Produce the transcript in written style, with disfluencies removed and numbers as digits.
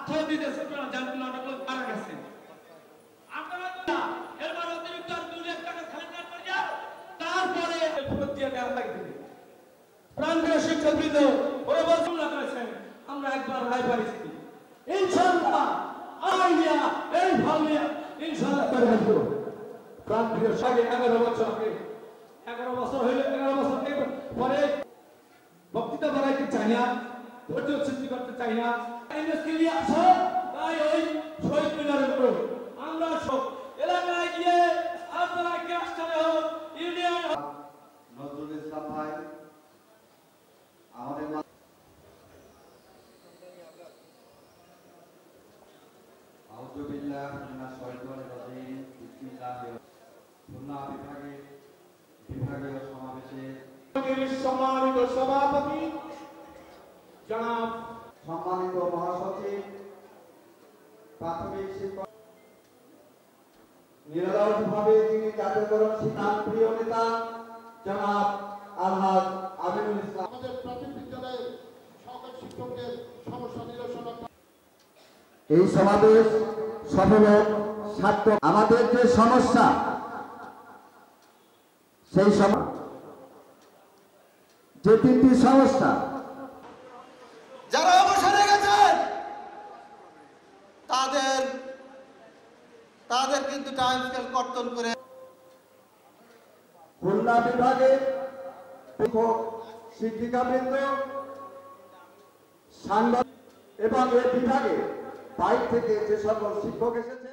সৌদিতে ছোটরা জানতে অনেক লোক মারা গেছে। আপনারা এরপর অতিরিক্ত 2 লাখ টাকা সারেন্ডার করে যাও, তারপরে ফেরত দিয়ে দেওয়া লাগবে। প্রাণপ্রিয় শিক্ষকবৃন্দ, ওরা বলছিলা করেছেন আমরা একবার রায় পাইছি, ইনশাআল্লাহ আইয়া এই ভালিয়া ইনশাআল্লাহ করে দেব। প্রাণপ্রিয় সাগে 11 বছর আগে 11 বছর হইলে 11 বছর পরে বক্তৃতা বাড়াইতে চাই না, ধৈর্য সৃষ্টি করতে চাই না। এনএসকে আসো, তাই ওই শহীদ মিনারের উপর আমরা সব এলাকায় গিয়ে আপনারা ক্যাস্টারে হোক ইউনিয়ন নজরুল ইসলাম ভাই আমাদের আউযুবিল্লাহি মিনাশ শাইতানির রাজিম। বিসমিল্লাহির খুলনা বিভাগীয় সমাবেশে সম্মানিত সভাপতি জনাব, সম্মানিত মহাসচিব, প্রাথমিক শিক্ষক, নিরলসভাবে যিনি জাতীয়করণ সিদ্ধান্ত প্রিয় নেতা জনাব আলহাজ আমিনুল ইসলাম। আমাদের প্রাথমিক বিদ্যালয়ের সকল শিক্ষকদের সমস্যা নিরসন। এই সমাবেশ সফল সার্থক। আমাদের যে সমস্যা সেই যে 3টি সমস্যা, যারা অবসরে গেছেন তাদের কিন্তু টাইম স্কেল কর্তন করে খুলনা বিভাগে শিক্ষক শিক্ষিকাবৃন্দ, সাংবাদিক এবং এই বিভাগে বাইরে থেকে যে সকল শিক্ষক এসেছে